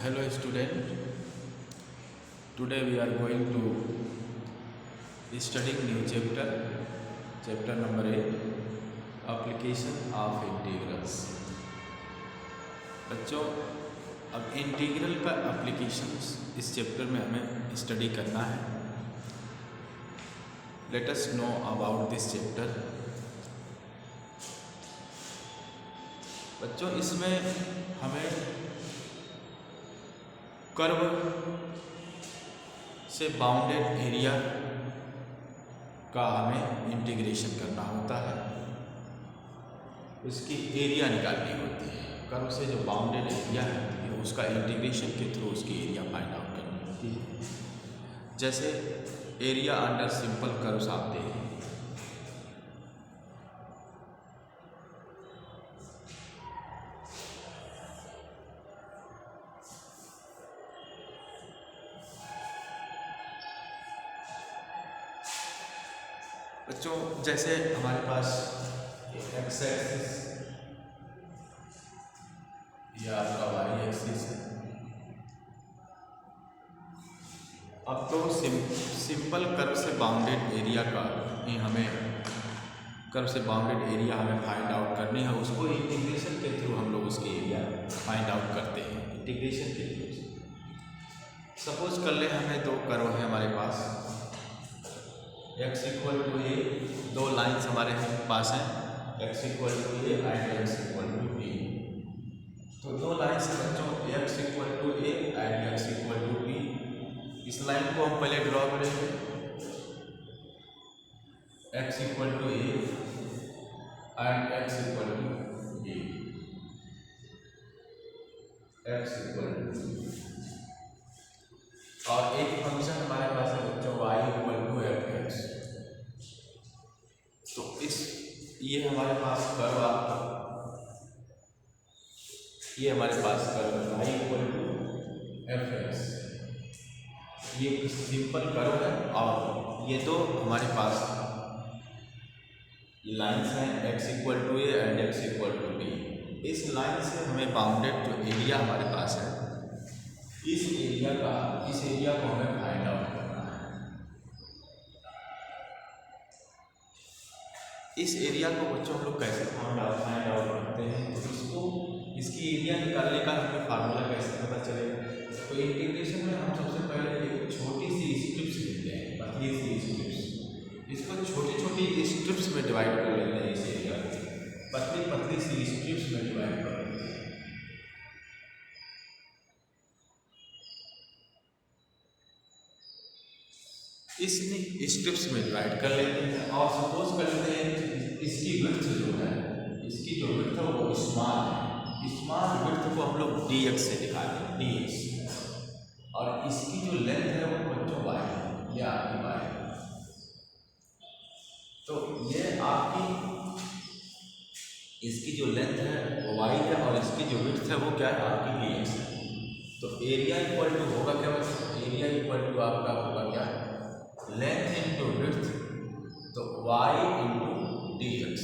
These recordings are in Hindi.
Hello student, today we are going to studying new chapter number 8, application of integrals। बच्चों, अब इंटीग्रल का एप्लीकेशंस इस चैप्टर में हमें स्टडी करना है। Let us know about this chapter. बच्चों, इसमें हमें कर्व से बाउंडेड एरिया का हमें इंटीग्रेशन करना होता है, उसकी एरिया निकालनी होती है। कर्व से जो बाउंडेड एरिया है उसका इंटीग्रेशन के थ्रू उसकी एरिया फाइंड आउट करनी होती है। जैसे एरिया अंडर सिंपल कर्व्स आते हैं। बच्चों, जैसे हमारे पास एक्स एक्सिस या आपका वाई एक्सिस है। अब तो सिंपल कर्व से बाउंडेड एरिया का ही हमें कर्व से बाउंडेड एरिया हमें फाइंड आउट करनी है। उसको इंटीग्रेशन के थ्रू हम लोग उसकी एरिया फाइंड आउट करते हैं, इंटीग्रेशन के थ्रू। सपोज कर ले हमें दो कर्व है हमारे पास, x इक्वल टू ए, दो लाइन्स हमारे पास हैं, x equal to A and x equal to b. तो दो लाइन्स हैं बच्चों, x equal to A and x equal to B. इस लाइन को हम पहले ड्रॉ करेंगे। x equal to A and x equal to b, x equal to, और एक फंक्शन हमारे पास है बच्चों y equal to F x. तो ये हमारे पास कर्व आपका, ये हमारे पास curve y equal to F X, ये सिंपल कर्व है। और ये दो हमारे पास लाइन्स हैं, x equal to A and x equal to B. इस लाइन से हमें बाउंडेड जो एरिया हमारे पास है, इस एरिया को हमें फाइंड आउट करना है। इस एरिया को बच्चों हम लोग कैसे फाइंड आउट करते हैं, तो इसकी एरिया निकालने का हमें फार्मूला कैसे पता चलेगा। तो इंटीग्रेशन में हम सबसे पहले एक छोटी सी स्ट्रिप्स लेते हैं, पतली सी स्ट्रिप्स। इसको छोटी छोटी स्ट्रिप्स में डिवाइड कर लेते हैं। इस एरिया को पतली पतली सी स्ट्रिप्स में डिवाइड कर लेते हैं। इसने स्ट्रिप्स में डिवाइड कर लेते हैं और सपोज कर लेते हैं इसकी विड्थ जो है, इसकी जो विड्थ है वो स्मॉल है। स्मॉल विड्थ को हम लोग dx से दिखाते हैं, dx, और इसकी जो लेंथ है वो बच्चों y है, ये आपकी y है। तो ये आपकी, इसकी जो लेंथ है वो y है और इसकी जो विड्थ है वो क्या है, आपकी dx है। तो एरिया इक्वल टू होगा क्या बच्चों, एरिया इक्वल टू आपका होगा क्या, लेंथ इंटू विड्थ, तो y into dx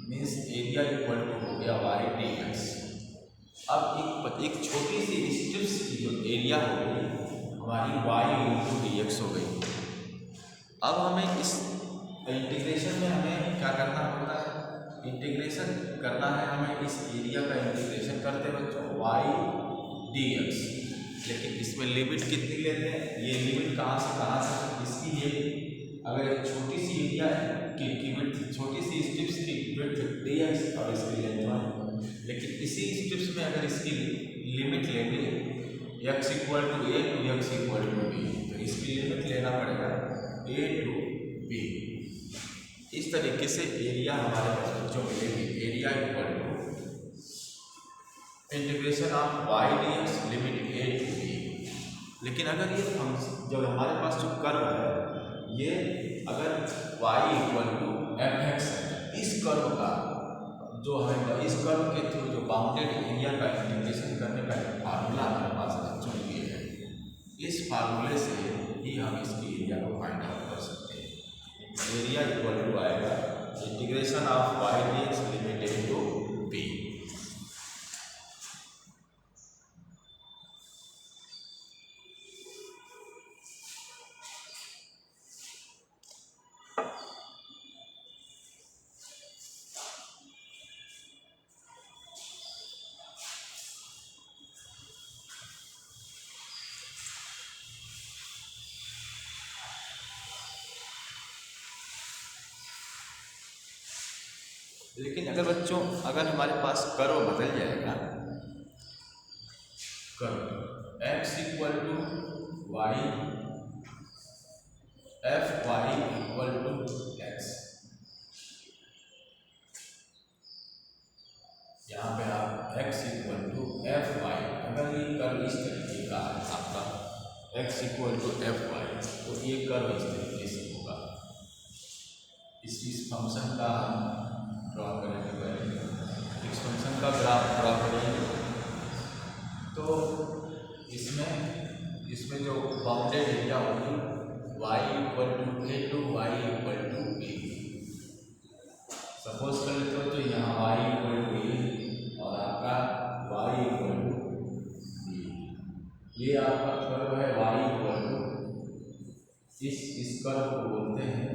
means area equal to हो गया y dx। अब एक छोटी सी स्ट्रिप्स की जो एरिया हो गई हमारी y इंटू dx हो गई। अब हमें इस इंटीग्रेशन में हमें क्या करना होता है, इंटीग्रेशन करना है हमें इस एरिया का इंटीग्रेशन करते बच्चों y dx। लेकिन इसमें लिमिट कितनी लेते हैं, ये लिमिट कहाँ से इसकी, ये अगर एक छोटी सी एरिया की विड्थ, छोटी सी स्ट्रिप्स की विड्थ dx और इसकी लेंथ 1, लेकिन इसी स्ट्रिप्स में अगर इसकी लिमिट लेंगे x equal to a to x equal to b, तो इसकी लिमिट लेना पड़ेगा a टू b। इस तरीके से एरिया हमारे पास बच्चों मिलेगी, area equal to integration of y dx limit a to b। लेकिन अगर ये फंक्शन, जब हमारे पास जो कर्व है ये अगर y equal to F x है, इस कर्व का जो है, इस कर्व के थ्रू जो बाउंडेड एरिया का इंटीग्रेशन करने का फार्मूला हमारे पास बच्चों ये है। इस फार्मूले से ही हम इसकी एरिया को फाइंड आउट कर सकते हैं। एरिया इक्वल टू आएगा integration of y dx limit a to b। लेकिन अगर बच्चों अगर हमारे पास कर्व बदल जाएगा, curve x equal to y, f y equal to x, यहाँ पे आप x equal to f y, अगर ये कर्व इस तरीके का है आपका x equal to f y, तो ये कर्व इस तरीके से होगा। इस फंक्शन का हम ड्रॉ करेंगे, पहले इस फंक्शन का ग्राफ ड्रॉ करेंगे। तो इसमें जो बाउंडेड एरिया होगी y equal to a to y equal to a, suppose कर लेते हो तो यहाँ y इक्वल टू ए और आपका y इक्वल टू बी, ये आपका कर्व है y इक्वल टू, इस कर्व को बोलते हैं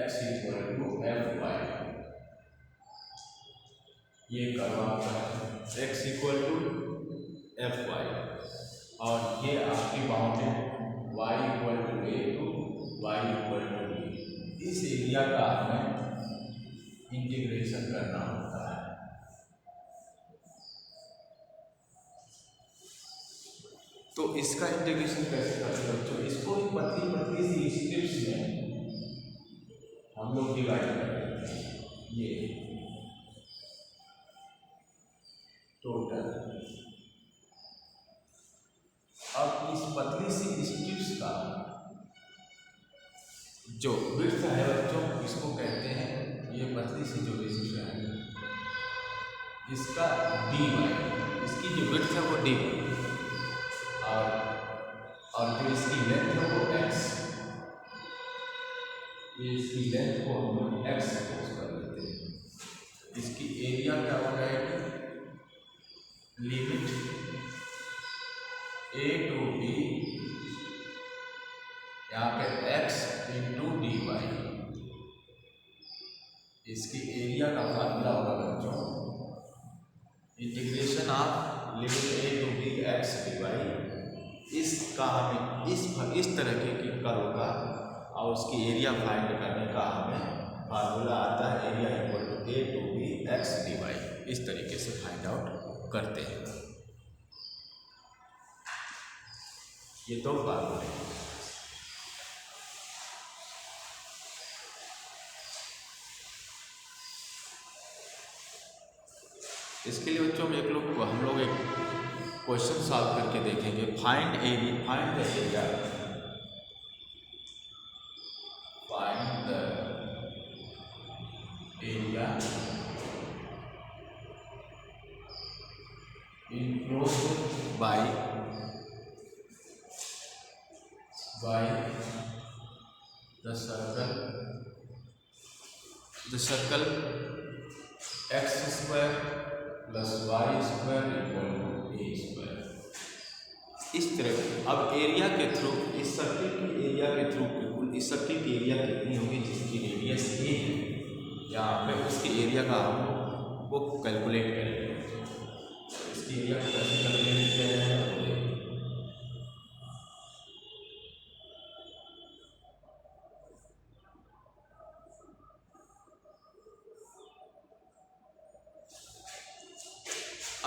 x equal to f y, ये कर्व आपका x equal to f y, और ये आपकी bounded y equal to a to y equal to B. इस एरिया का हमें इंटीग्रेशन करना होता है। तो इसका इंटीग्रेशन कैसे करते हैं बच्चों? इसको पतली पतली सी स्ट्रिप्स में हम लोग डिवाइड कर देते हैं, ये टोटल। अब इस पतली सी स्ट्रिप्स का जो विड्थ है बच्चों, इसको कहते हैं, ये पतली सी जो स्ट्रिप है इसका dy, इसकी जो विड्थ है वो dy, और जो इसकी लेंथ है वो x, ये इसकी लेंथ को हम x सपोज कर लेते हैं। इसकी एरिया क्या हो जाएगी, लिमिट a टू b, यहाँ पे x इंटू dy, इसकी एरिया का फार्मूला होगा बच्चों integration of limit a to b x dy। इसका हमें इस तरह की कर्व का और उसकी एरिया फाइंड करने का हमें फार्मूला आता है, area equal to a to b x dy। इस तरीके से फाइंड आउट करते हैं। ये दो फार्मूले हैं। इसके लिए बच्चों हम लोग एक क्वेश्चन सॉल्व करके देखेंगे। Find the area, find the area enclosed by the circle x square plus Y square equal to A square. इस तरह अब एरिया के थ्रू, इस सर्किल की एरिया के थ्रू, इस सर्किल की एरिया कितनी होगी जिसकी रेडियस ए है, यहाँ पे उसकी एरिया का हम वो कैलकुलेट करेंगे। इसकी एरिया को कैसे कैलकुलेट किया जाएगा,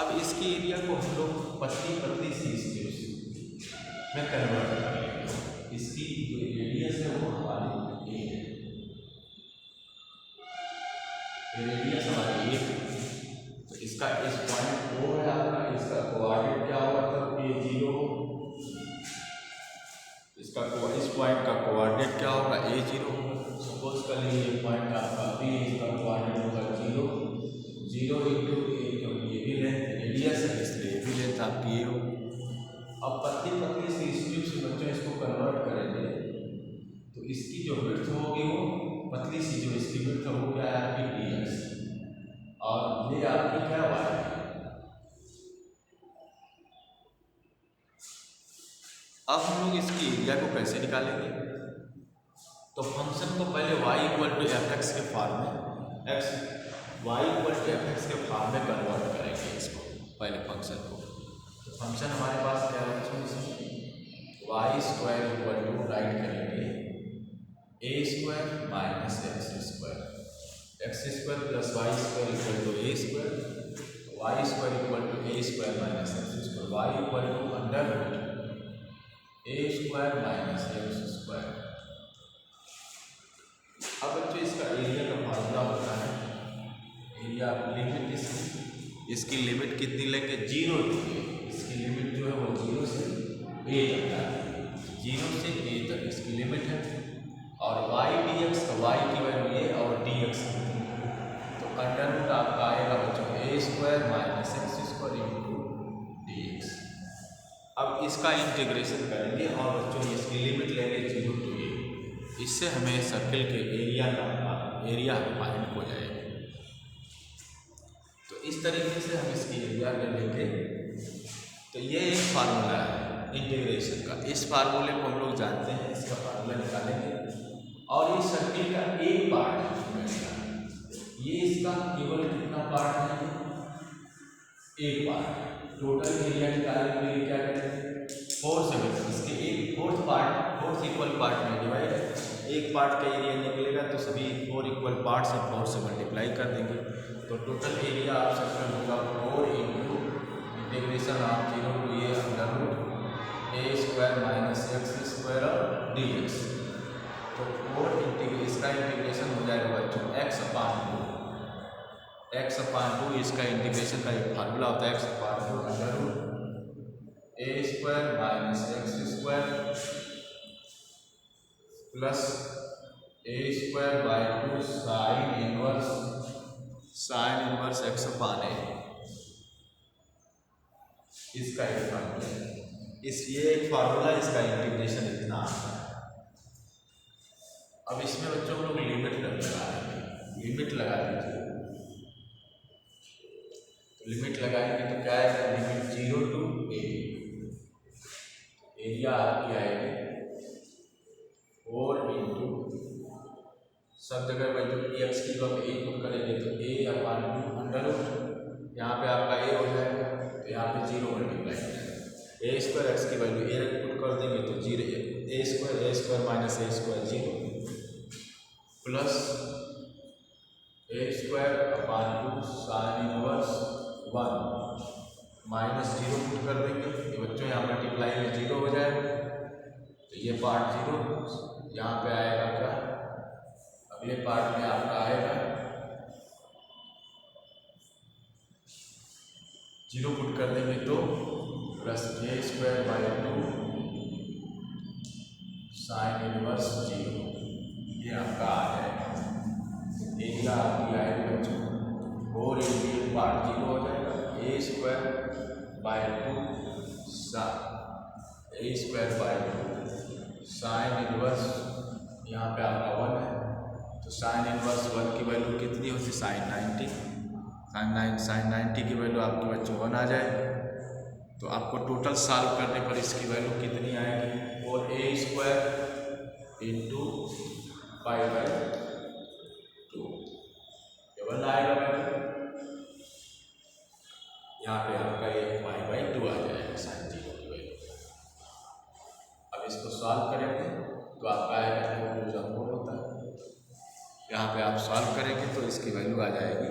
अब इसकी एरिया को हम लोग पतली पतली सी स्ट्रिप्स में कन्वर्ट कर लेंगे। इसकी जो रेडियस है वो हमारी ए है, रेडियस हमारी ए, तो इसका इस पॉइंट ओ है आपका, इसका कोऑर्डिनेट क्या होगा तब a0, इसका इस पॉइंट का कोऑर्डिनेट क्या होगा a0। सपोज कर लीजिए ये पॉइंट आपका b, इसका कोऑर्डिनेट होगा 0 इंटू a, क्योंकि ये भी लेंथ रेडियस है इसलिए भी लेंथ आपकी ये हो। अब पतली पतली सी स्ट्रिप्स में बच्चों इसको कन्वर्ट करेंगे तो इसकी जो विड्थ होगी वो पतली सी जो इसकी विड्थ है वो क्या है आपकी dx, और ये आपकी क्या y है। अब हम लोग इसकी एरिया को कैसे निकालेंगे, तो फंक्शन को पहले y equal to F x के फॉर्म में y equal to F x के फॉर्म में कन्वर्ट करेंगे इसको, पहले फंक्शन को। तो फंक्शन हमारे पास क्या है, Y square equal to write करेंगे A square minus x square. X square plus Y square equal to A square, Y square equal to A square minus x square, Y equal to under root A square minus x square. अब बच्चों इसका एरिया का फार्मूला होता है, एरिया लिमिट इसकी लिमिट कितनी लेंगे, 0 टू ए। इसकी लिमिट जो है वो 0 से a तक है, 0 से a तक इसकी लिमिट है। और y dx का y की वैल्यू ये और dx तो अंडर रूट आपका आएगा बच्चों a square minus x square into dx। अब इसका इंटीग्रेशन करेंगे और बच्चों इसकी लिमिट लेंगे 0 टू a। इससे हमें सर्किल के एरिया फाइंड हो जाएगा। तो इस तरीके से हम इसकी एरिया ले लेंगे। तो ये एक फार्मूला है इंटीग्रेशन का, इस फार्मूले को हम लोग जानते हैं, इसका फार्मूला निकालेंगे। और ये सर्किल का एक पार्ट है, ये इसका केवल कितना पार्ट है, एक पार्ट। टोटल एरिया निकालने के लिए क्या करेंगे, 4 से बचेगा, इसके एक फोर्थ इक्वल पार्ट में डिवाइड है। एक पार्ट का एरिया निकलेगा तो सभी 4 इक्वल पार्ट से 4 से मल्टीप्लाई कर देंगे। तो टोटल एरिया आप सर्कल होगा 4 into integration of 0 to a under root A square minus x square और डी एक्स। तो 4 इसका इंटीग्रेशन हो जाएगा बच्चों x अपान 2। इसका इंटीग्रेशन का एक फार्मूला होता है x upon 2 under root A square minus x square plus A square by 2 sine inverse X upon A. इसका एक फार्मूला है, ये एक फार्मूला, इसका इंटीग्रेशन इतना आता है। अब इसमें बच्चों हम लोग लिमिट लगा देंगे, लिमिट लगा दीजिए। तो लिमिट लगाएंगे तो क्या आएगा, लिमिट 0 टू a, एरिया आपकी आएगी 4 इंटू सब जगह वैल्यू एक्स की जगह ए पुट करेंगे तो a अपान 2 अंडर रूट, यहाँ पे आपका a हो जाएगा तो यहाँ पे 0 मल्टीप्लाई हो जाएगा। ए स्क्वायर एक्स की वैल्यू a पुट कर देंगे तो 0 A square minus A square 0 plus A square upon 2 sine inverse 1 minus 0 put कर देंगे। ये बच्चों यहाँ मल्टीप्लाई में 0 हो जाएगा तो ये पार्ट 0 यहाँ पे आएगा क्या, अगले पार्ट में आपका आएगा 0 पुट कर देंगे तो plus A square by 2 sine inverse 0, ये आपका आ जाएगा। एरिया आपकी आएगी बच्चों 4 इंटू पार्ट 0 हो जाएगा A square by 2 sine inverse, यहाँ पे आपका 1 है तो साइन इनवर्स 1 की वैल्यू कितनी होती, साइन 90 की वैल्यू आपके बच्चों 1 आ जाए। तो आपको टोटल सॉल्व करने पर इसकी वैल्यू कितनी आएगी, और ए स्क्वायर इंटू पाई बाई 2 केवल आएगा वैल्यू, यहाँ पे आपका ये पाई बाई 2 आ जाएगा साइन 0 की वैल्यू। अब इसको सॉल्व करेंगे तो आपका आएगा 4 होता है, यहाँ पे आप सॉल्व करेंगे तो इसकी वैल्यू आ जाएगी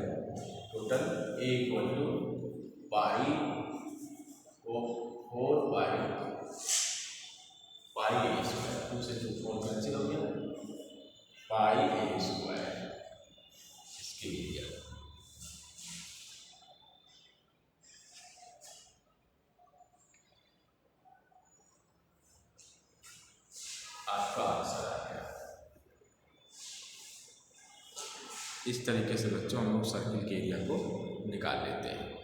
total a equal to pi 4 pi a square, 2 से 2 4 कैंसिल हो गया, पाई ए स्क्वायर इसके एरिया। आपका आंसर आ गया। इस तरीके से बच्चों हम लोग सर्किल के एरिया को निकाल लेते हैं।